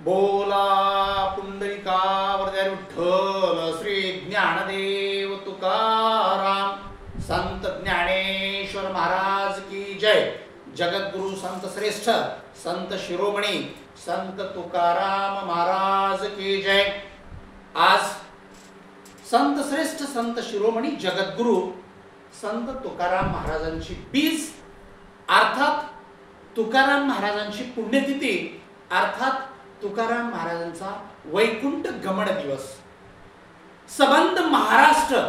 बोला पुंडलिकावरती विठ्ठल श्री ज्ञानदेव तुकाराम संत ज्ञानेश्वर महाराज की जय। जगद्गुरु संत श्रेष्ठ संत शिरोमणी संत तुकाराम महाराज की जय। आज संत श्रेष्ठ संत शिरोमणी जगद्गुरु संत तुकाराम महाराजांची 20 अर्थात तुकाराम महाराजांची पुण्यतिथी अर्थात तुकाराम महाराजांचा वैकुंठ गमन दिवस। संबंध महाराष्ट्र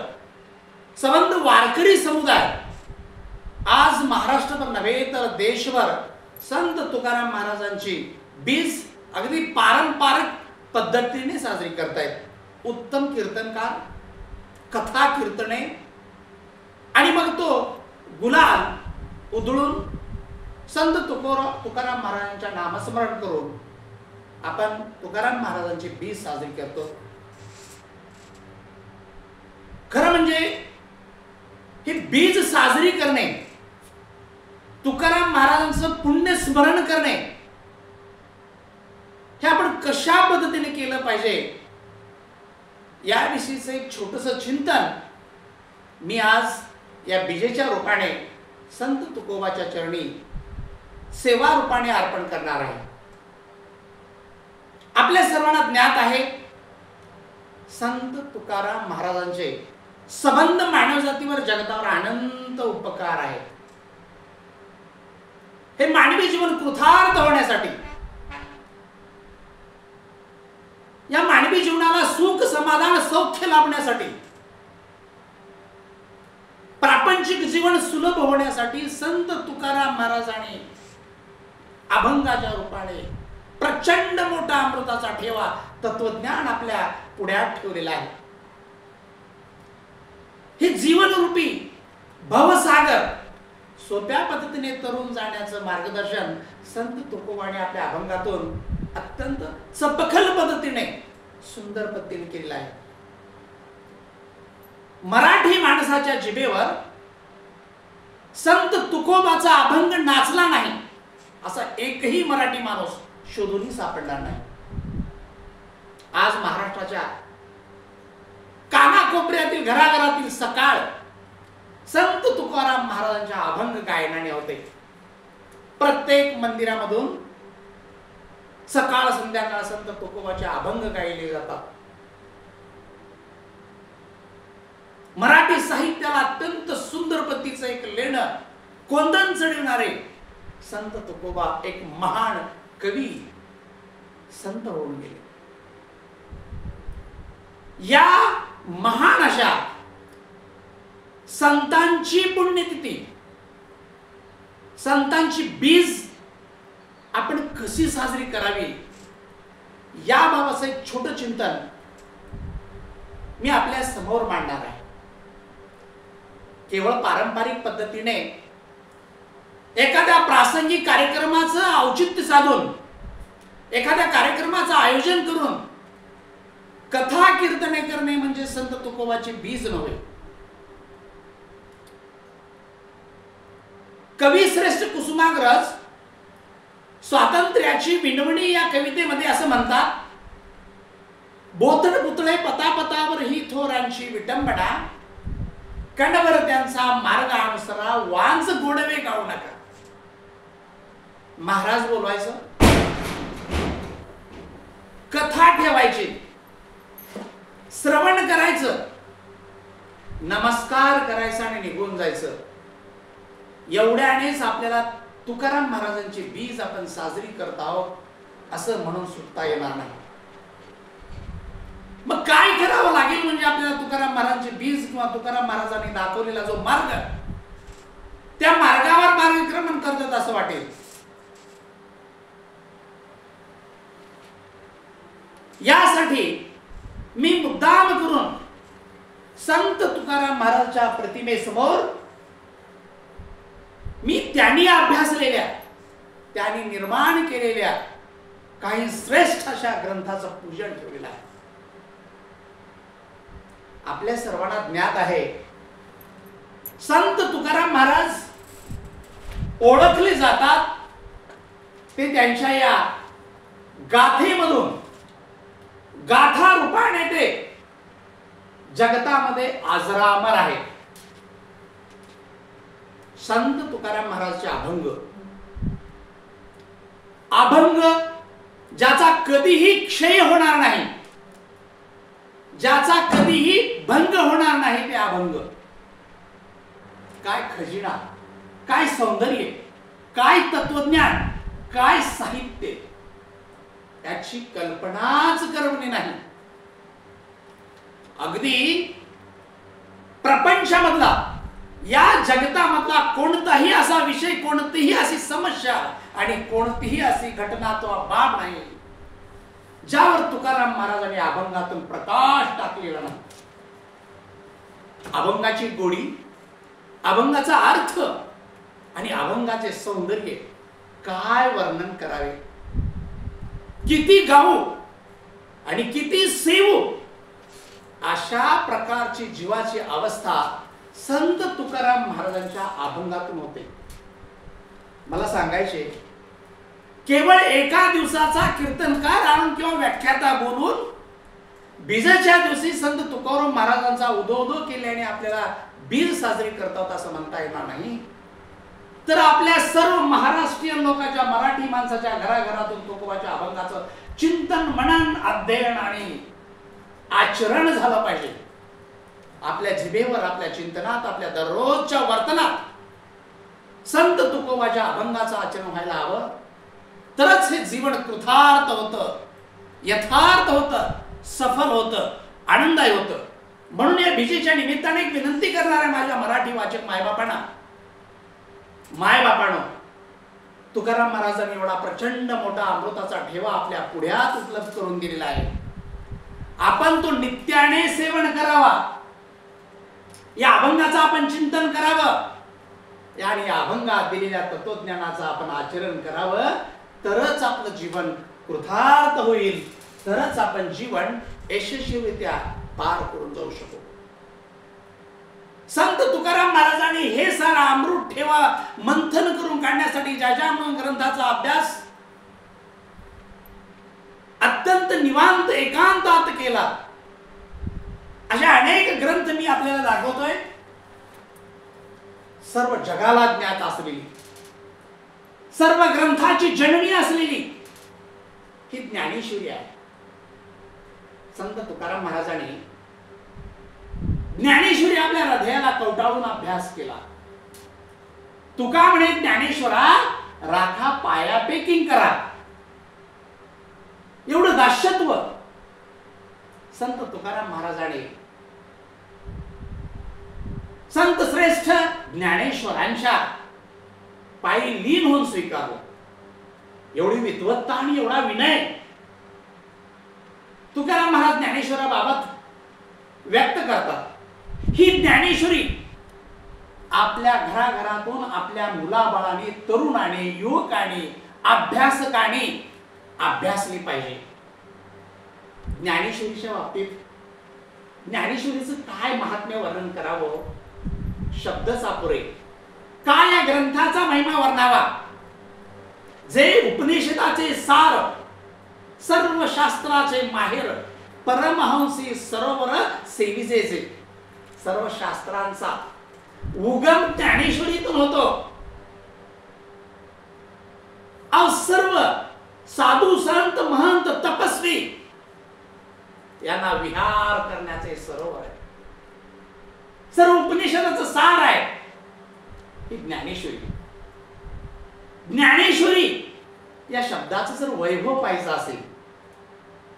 संबंध वारकरी समुदाय आज महाराष्ट्रभर नव्हे तर देशभर संत तुकाराम महाराजांची 20 अगदी पारंपरिक पद्धतीने साजरी करतायत। उत्तम कीर्तनकार, कथा कीर्तने आणि मग तो गुलाल उधळून संत तुकाराम महाराजांच्या नामस्मरण करून आपण तुकाराम महाराजांची 20 साजरी करतो। खरं म्हणजे ही 20 साजरी करणे, तुकाराम महाराजांचं पुण्य स्मरण करणे हे आपण कशा पद्धतीने केलं पाहिजे याविषयीचं एक छोटंसं चिंतन मी आज या बीजेच्या रूपाने संत तुकोबाच्या चरणी सेवा रूपाने अर्पण करणार आहे। आपल्या सर्वांना ज्ञात आहे संत तुकाराम महाराजांचे संबंध मानवजातीवर जगतावर अनंत उपकार आहेत। हे मानवी जीवन कृतार्थ होण्यासाठी, या मानवी जीवनाला सुख समाधान सौख्य लाभण्यासाठी, प्रापंचिक जीवन सुलभ होण्यासाठी संत तुकाराम महाराजांनी अभंगाच्या रूपाने प्रचंड मोठा अमृताचा ठेवा तत्वज्ञान आपल्या पुढ्यात ठेवलेला आहे। हे जीवनरूपी भवसागर सोप्या पद्धतीने तरुण जाण्याचं मार्गदर्शन संत तुकोबाने आपल्या अभंगातून अत्यंत चपखल पद्धतीने सुंदर पद्धतीने केलेला आहे। मराठी माणसाच्या जिभेवर संत तुकोबाचा अभंग नाचला नाही असा एकही मराठी माणूस शोधूनही सापडणार नाही। आज महाराष्ट्राच्या कानाकोपऱ्यातील घराघरातील सकाळ संत तुकाराम महाराजांच्या अभंग गायनाने होते। प्रत्येक मंदिरामधून सकाळ संध्याकाळ संत तुकोबाचे अभंग गायले जातात। मराठी साहित्याला अत्यंत सुंदर पद्धतीचं एक लेणं कोंदण चढवणारे संत तुकोबा एक महान कवी संत होऊन गेले। या महान अशा संतांची पुण्यतिथी, संतांची 20 आपण कशी साजरी करावी याबाबतचं एक छोटं चिंतन मी आपल्या समोर मांडणार आहे। केवळ पारंपरिक पद्धतीने एखाद्या प्रासंगिक कार्यक्रमाचं औचित्य साधून, एखाद्या कार्यक्रमाचं आयोजन करून कथा कीर्तने करणे म्हणजे संत तुकोबाची 20 नव्हे। कवी श्रेष्ठ कुसुमाग्रज स्वातंत्र्याची विनवणी या कवितेमध्ये असं म्हणतात, बोथड पुतळे पतापतावर ही थोरांची विटंबना, कणवर त्यांचा मार्ग अनुसरा, वांज गोडवे गाऊ नका। महाराज बोलवायचं, कथा ठेवायची, श्रवण करायचं, नमस्कार करायचा आणि निघून जायचं। एवढ्यानेच आपल्याला तुकाराम महाराजांची 20 आपण साजरी करत आहोत असं म्हणून सुटता येणार नाही। मग काय करावं लागेल म्हणजे आपल्याला तुकाराम महाराजांची 20 किंवा तुकाराम महाराजांनी दाखवलेला जो मार्ग त्या मार्गावर मार्गक्रमण करतात असं वाटेल। यासाठी मी मुद्दाम करून संत तुकाराम महाराजांच्या प्रतिमेसमोर मी त्यांनी अभ्यासलेल्या, त्यांनी निर्माण केलेल्या काही श्रेष्ठ अशा ग्रंथाचं पूजन ठेवलेलं आहे। आपल्या सर्वांना ज्ञात आहे संत तुकाराम महाराज ओळखले जातात ते त्यांच्या या गाथेमधून गाथा रूपाने ते जगतामध्ये अजरामर आहे. संत तुकाराम महाराजचे अभंग, अभंग ज्याचा कधीही क्षय होणार नाही, ज्याचा कधीही भंग होणार नाही ते अभंग. काय खजिना, काय सौंदर्य, काय तत्वज्ञान, काय साहित्य, त्याची कल्पनाच करवली नाही. अगदी प्रपंचामधला, या जगतामधला कोणताही असा विषय, कोणतीही अशी समस्या आणि कोणतीही अशी घटना तो बाब नाही ज्यावर तुकाराम महाराजांनी अभंगातून प्रकाश टाकलेला नाही. अभंगाची गोडी, अभंगाचा अर्थ आणि अभंगाचे सौंदर्य काय वर्णन करावे, किती गाऊ आणि किती सेवू, अशा प्रकारची जीवाची अवस्था संत तुकाराम महाराजांच्या अभंगातून होते. मला सांगायचे, केवळ एका दिवसाचा कीर्तनकार आणून किंवा व्याख्याता बोलून बीजाच्या दिवशी संत तुकाराम महाराजांचा उदो केल्याने आपल्याला बीज साजरी करतात असं म्हणता येणार नाही. तर आपल्या सर्व महाराष्ट्रीयन लोकांच्या, मराठी माणसाच्या घराघरातून तुकोबाच्या अभंगाचं चिंतन, मनन, अध्ययन आणि आचरण झालं पाहिजे. आपल्या जिभेवर, आपल्या चिंतनात, आपल्या दररोजच्या वर्तनात संत तुकोबाच्या अभंगाचं आचरण व्हायला हवं. तरच हे जीवन कृतार्थ होतं, यथार्थ होतं, सफल होतं, आनंददायी होतं. म्हणून या बीजेच्या निमित्ताने एक विनंती करणार आहे माझ्या मराठी वाचक मायबापांनो, तुकाराम महाराजांनी एवढा प्रचंड मोठा अमृताचा ठेवा आपल्या पुढ्यात उपलब्ध करून दिलेला आहे. आपण तो नित्याने सेवन करावा, या अभंगाचं आपण चिंतन करावं आणि या अभंगात दिलेल्या तत्वज्ञानाचं आपण आचरण करावं. तरच आपलं जीवन कृतार्थ होईल, तरच आपण जीवन यशस्वीरित्या पार करून जाऊ शकू. संत तुकाराम महाराजांनी हे सारा अमृत ठेवा मंथन करून काढण्यासाठी ज्या ग्रंथाचा अभ्यास अत्यंत निवांत एकांतात केला, अशा अनेक ग्रंथ मी आपल्याला दाखवतोय. सर्व जगाला ज्ञात असलेली, सर्व ग्रंथाची जननी असलेली ही ज्ञानेश्वरी आहे. संत तुकाराम महाराजांनी ज्ञानेश्वरी आपल्या हृदयाला कवटाळून अभ्यास केला. तुका म्हणे ज्ञानेश्वरा राखा पायापैकी करा. एवढं दास्यत्व संत तुकाराम महाराजांनी संत श्रेष्ठ ज्ञानेश्वरांच्या पायी लीन होऊन स्वीकारलं. एवढी विद्वत्ता आणि एवढा विनय तुकाराम महाराज ज्ञानेश्वराबाबत व्यक्त करतात. ही ज्ञानेश्वरी आपल्या घराघरातून आपल्या मुलाबाळाने, तरुणाने, युवकाने, अभ्यासकाने अभ्यासली पाहिजे. ज्ञानेश्वरीच्या बाबतीत ज्ञानेश्वरीचं काय महात्म्य वर्णन करावं, शब्दच अपुरे. काय या ग्रंथाचा महिमा वर्णावा. जे उपनिषदाचे सार, सर्व शास्त्राचे माहेर, परमहंसी सरोवर सेविजेचे, सर्व शास्त्रांचा उगम ज्ञानेश्वरीतून होतो. सर्व साधू संत महंत तपस्वी यांना विहार करण्याचे सरोवर आहे. सर्व उपनिषदाचं सार आहे ही ज्ञानेश्वरी. ज्ञानेश्वरी या शब्दाचं जर वैभव पाहिजे असेल,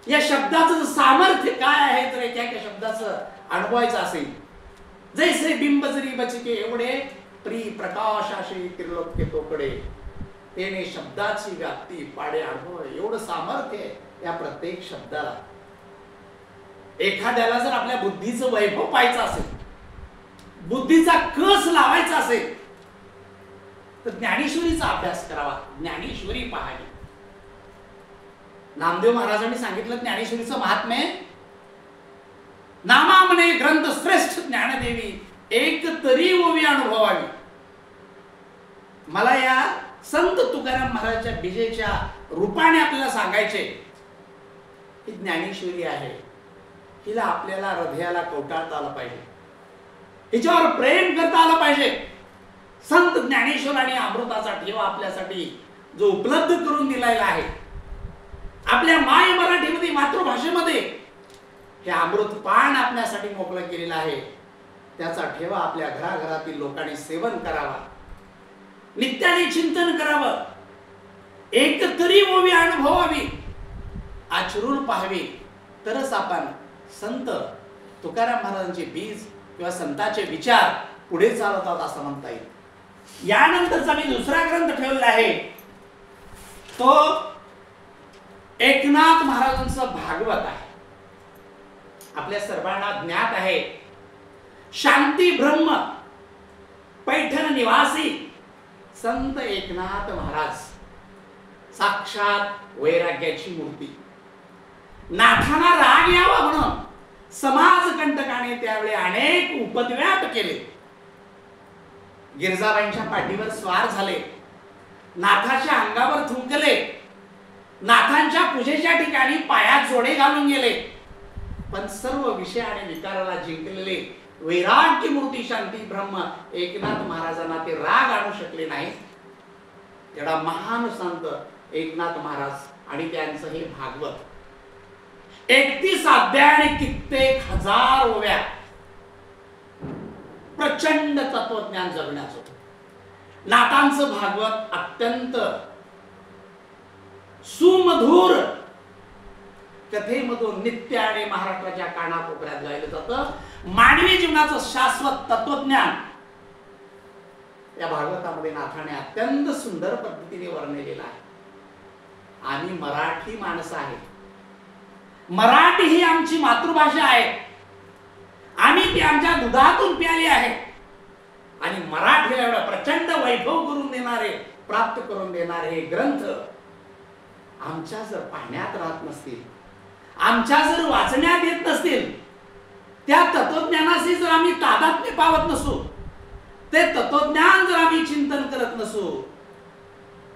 या शब्दाचं सामर्थ्य काय आहे तर एका शब्दाचं अनुभवायचं असेल, जैसे बिंब जरी बचिके एवढे प्री प्रकाशाशी त्रिलोक्य तोकडे, तेने शब्दाची व्याप्ती पाडे अनुभव. एवढं सामर्थ्य आहे या प्रत्येक शब्दाला. एखाद्याला जर आपल्या बुद्धीचं वैभव पाहायचं असेल, बुद्धीचा कस लावायचा असेल, तर ज्ञानेश्वरीचा अभ्यास करावा, ज्ञानेश्वरी पाहावी. नामदेव महाराजांनी सांगितलं ज्ञानेश्वरीचं महात्म्य. नामा म्हणे ग्रंथ श्रेष्ठ ज्ञानदेवी, एक तरी ओवी अनुभवावी. मला या संत तुकाराम महाराजांच्या बीजेच्या रूपाने आपल्याला सांगायचे ही ज्ञानेश्वरी आहे, हिला आपल्याला हृदयाला कवटाळता आलं पाहिजे, हिच्यावर प्रेम करता आलं पाहिजे. संत ज्ञानेश्वरांनी अमृताचा ठेवा आपल्यासाठी जो उपलब्ध करून दिलेला आहे, आपल्या माय मराठीमध्ये मातृभाषेमध्ये हे अमृत पान आपल्यासाठी मोकळं केलेलं आहे. त्याचा ठेवा आपल्या घराघरातील लोकांनी सेवन करावा, नित्याने चिंतन करावं, एक तरी ओवी अनुभवावी, आचरून पाहावी, तरच आपण संत तुकाराम महाराजांचे बीज किंवा संतांचे विचार पुढे चालवतात असं म्हणता येईल. यानंतरचा मी दुसरा ग्रंथ ठेवलेला आहे तो एकनाथ महाराजांचं भागवत आहे. आपल्या सर्वांना ज्ञात आहे, शांती ब्रह्म पैठण निवासी संत एकनाथ महाराज साक्षात वैराग्याची मूर्ती. नाथांना राग यावा म्हणून समाजकंटकाने त्यावेळी अनेक उपद्व्याप केले. गिरजाबाईंच्या पाठीवर स्वार झाले, नाथाच्या अंगावर थुंकले, नाथांच्या पूजेच्या ठिकाणी पायात जोडे घालून गेले, पण सर्व विषय आणि विकाराला जिंकलेले वैराग्य मूर्ती शांती ब्रह्म एकनाथ महाराजांना ते राग आणू शकले नाही. एवढा महान संत एकनाथ महाराज आणि त्यांचं हे भागवत 31 अध्याय आणि कित्येक हजार ओव्या, प्रचंड तत्वज्ञान जगण्याचं. नाथांचं भागवत अत्यंत सुमधुर कथेमधून नित्य आणि महाराष्ट्राच्या कानाकोपऱ्यात गायलं जातं. मानवी जीवनाचं शाश्वत तत्वज्ञान या भागवतामध्ये नाथाने अत्यंत सुंदर पद्धतीने वर्णिलेलं आहे. आम्ही मराठी माणसं आहे, मराठी ही आमची मातृभाषा आहे, आम्ही ती आमच्या दुधातून प्याली आहे आणि मराठीला एवढा प्रचंड वैभव करून देणारे, प्राप्त करून देणारे ग्रंथ आमच्या जर पाहण्यात राहत नसतील, आमच्या जर वाचण्यात येत नसतील, त्या तत्वज्ञानाशी जर आम्ही तादात्म्य पावत नसू, ते तत्वज्ञान जर आम्ही चिंतन करत नसू,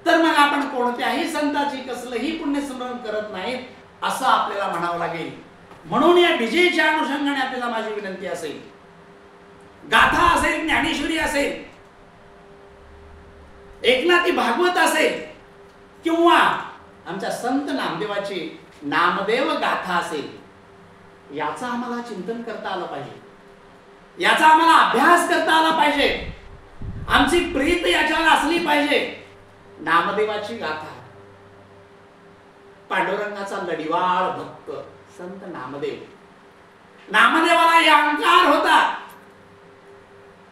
तर मग आपण कोणत्याही संताची कसलंही पुण्यस्मरण करत नाहीत असं आपल्याला म्हणावं लागेल. म्हणून या विजयच्या अनुषंगाने आपल्याला माझी विनंती असेल, गाथा असेल, ज्ञानेश्वरी असेल, एकनाथी भागवत असेल किंवा आमच्या संत नामदेवाची नामदेव गाथा असेल, याचं आम्हाला चिंतन करता आलं पाहिजे, याचा आम्हाला अभ्यास करता आला पाहिजे, आमची प्रीत याच्यावर असली पाहिजे. नामदेवाची गाथा, पांडुरंगाचा लढिवाळ भक्त संत नामदेव. नामदेवाला या अहंकार होता,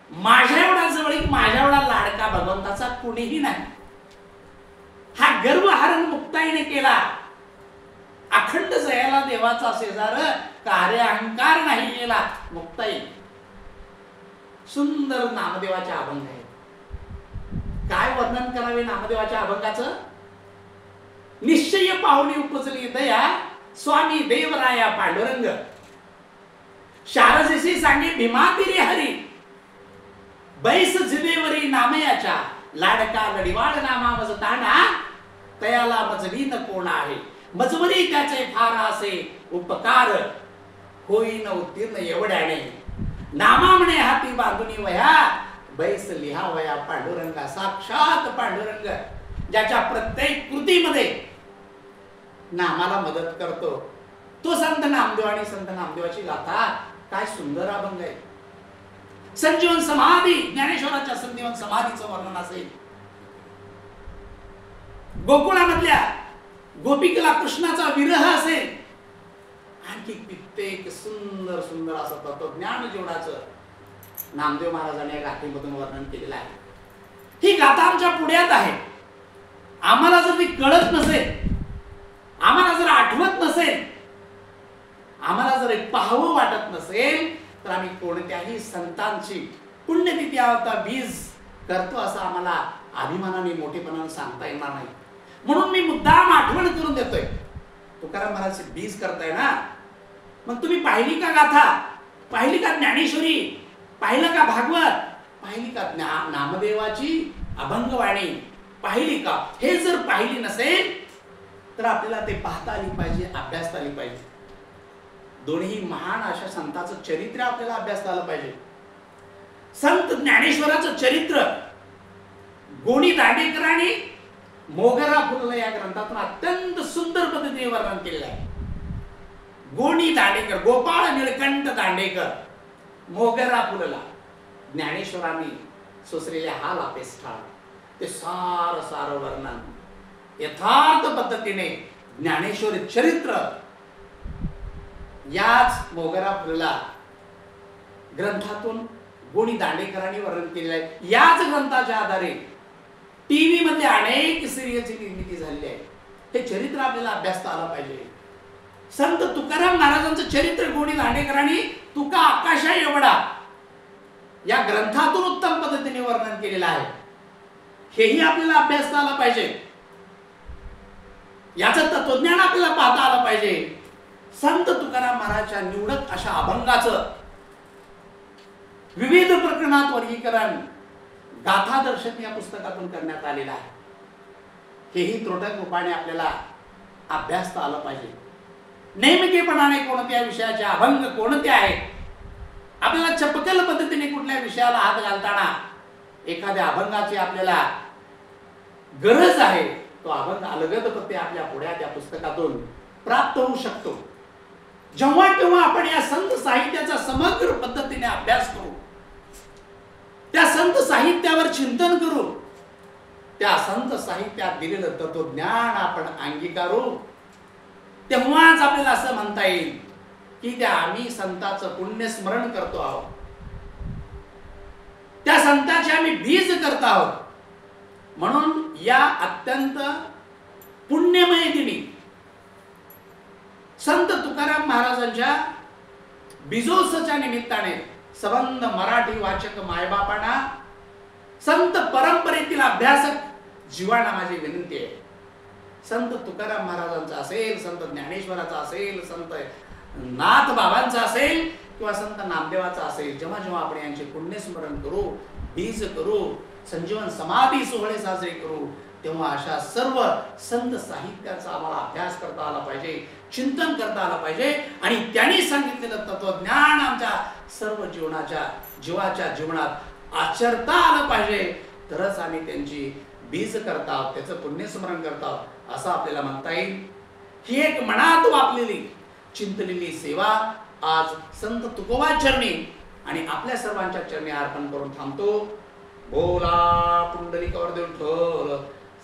माझ्या एवढा जवळीक, माझ्या एवढा लाडका भगवंताचा कुणीही नाही. हा गर्व हरण मुक्ताईने केला. अखंड जयाला देवाचा शेजार, कार्य अहंकार नाही केला. मुक्ताई सुंदर नामदेवाच्या अभंग आहे. काय वर्णन करावे नामदेवाच्या अभंगाचं? निश्चय पाहुणी उपजली दया, स्वामी देवराया पांडुरंग, शारदेशी सांगे भीमातिरी हरी, बैस जिदेवरी नामयाच्या, लाडका लढिवाळ नामा मज ताना, तयाला मजली न कोण आहे, मजवरी त्याचे फार असे उपकार, होईन उत्तीर्ण एवढ्याने, नामा म्हणे हाती बांधुनी वया, बैस लिहा वया पांडुरंगा. साक्षात पांडुरंग ज्याच्या प्रत्येक कृतीमध्ये नामाला मदत करतो, तो संत नामदेव आणि संत नामदेवाची गाथा काय सुंदर अभंग आहे. संजीवन समाधी, ज्ञानेश्वराच्या संजीवन समाधीचं वर्णन असेल, गोकुळामधल्या गोपिकेला कृष्णाचा विरह असेल, आणखी कित्येक सुंदर सुंदर असं तत्वज्ञान जीवनाचं नामदेव महाराजांनी या गाथेमधून वर्णन केलेलं आहे. ही गाथा आमच्या पुढ्यात आहे. आम्हाला जर ती कळत नसेल, आम्हाला जर आठवत नसेल, आम्हाला जर पाहावं वाटत नसेल, तर आम्ही कोणत्याही संतांची पुण्यतिथी आवता बीज करतो असं आम्हाला अभिमानाने मोठेपणाने सांगता येणार नाही. म्हणून मी मुद्दाम आठवण करून देतोय. तुकाराम महाराज बीज करताय ना, मग तुम्ही पाहिली का गाथा, पाहिली का ज्ञानेश्वरी, पाहिलं का भागवत, पाहिली का नामदेवाची अभंगवाणी, पाहिली का? हे जर पाहिली नसेल तर आपल्याला ते पाहता आली पाहिजे, अभ्यासता आली पाहिजे. दोन्ही महान अशा संतांचं चरित्र आपल्याला अभ्यासता आलं पाहिजे. संत ज्ञानेश्वराचं चरित्र गोणी दांडेकरांनी मोगरा फुलला या ग्रंथातून अत्यंत सुंदर पद्धतीने वर्णन केलेलं आहे. गोणी दांडेकर, गोपाळ निळकंठ दांडेकर, मोगरा फुलला, ज्ञानेश्वरांनी सुचलेल्या हा लापेष्ठाळ, ते सार सार वर्णन यथार्थ पद्धतीने ज्ञानेश्वरी चरित्र याच मोगरा फुलला ग्रंथातून गोणी दांडेकरांनी वर्णन केलेलं आहे. याच ग्रंथाच्या आधारे टीव्ही मध्ये अनेक सिरियलची निर्मिती झालेली आहे. हे चरित्र आपल्याला अभ्यासता आलं पाहिजे. संत तुकाराम महाराजांचं चरित्र गोणी दांडेकरांनी तुका आकाशा एवढा या ग्रंथातून उत्तम पद्धतीने वर्णन केलेलं आहे. हेही आपल्याला अभ्यासता आलं पाहिजे. याचं तत्वज्ञान आपल्याला पाहता आलं पाहिजे. संत तुकाराम महाराजच्या निवडक अशा अभंगाचं विविध प्रकरणात वर्गीकरण गाथा दर्शन या पुस्तकातून करण्यात आलेलं आहे. हेही त्रोटक रूपाने आपल्याला अभ्यासता आलं पाहिजे. नेमकेपणाने कोणत्या विषयाचे अभंग कोणते आहेत, आपल्याला चपकल पद्धतीने कुठल्या विषयाला हात घालताना एखाद्या अभंगाची आपल्याला गरज आहे, तो अभंग अलगद पत्ते आपल्या पुढ्या त्या पुस्तकातून प्राप्त होऊ शकतो. जेव्हा केव्हा आपण या संत साहित्याचा समग्र पद्धतीने अभ्यास करू, त्या संत साहित्यावर चिंतन करू, त्या संत साहित्यात दिलेलं तत्वज्ञान आपण अंगीकारू, तेव्हाच आपल्याला असं म्हणता येईल की त्या आम्ही संतांचं पुण्यस्मरण करतो आहोत, त्या संतांचे आम्ही बीज करत आहोत. म्हणून या अत्यंत पुण्यमय दिनी संत तुकाराम महाराजांच्या बीजोत्सवाच्या निमित्ताने संबंध मराठी वाचक मायबापांना, संत परंपरेतील अभ्यासक जीवांना माझी विनंती आहे. संत तुकाराम महाराजांचा असेल, संत ज्ञानेश्वराचा असेल, संत नाथ बाबांचा असेल किंवा संत नामदेवाचा असेल, जेव्हा जेव्हा आपण यांचे पुण्यस्मरण करू, बीज करू, संजीवन समाधी सोहळे साजरे करू, तेव्हा अशा सर्व संत साहित्याचा आम्हाला अभ्यास करता आला पाहिजे, चिंतन करता आलं पाहिजे आणि त्यांनी सांगितलेलं तत्वज्ञान आमच्या सर्व जीवाच्या जीवनात आचरता आलं पाहिजे. तरच आम्ही त्यांची बीज करता आहोत, त्याचं पुण्यस्मरण करता आहोत असं आपल्याला म्हणता येईल. ही एक मनात वापलेली चिंतलेली सेवा आज संत तुकोबा चरणी आणि आपल्या सर्वांच्या चरणी अर्पण करून थांबतो. बोला पुंडलिकावर विठ्ठल,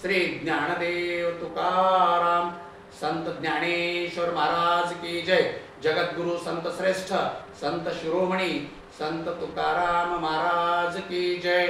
श्री ज्ञानदेव तुकाराम संत ज्ञानेश्वर महाराज की जय. जगद्गुरु संत श्रेष्ठ संत शिरोमणी संत तुकाराम महाराज की जय.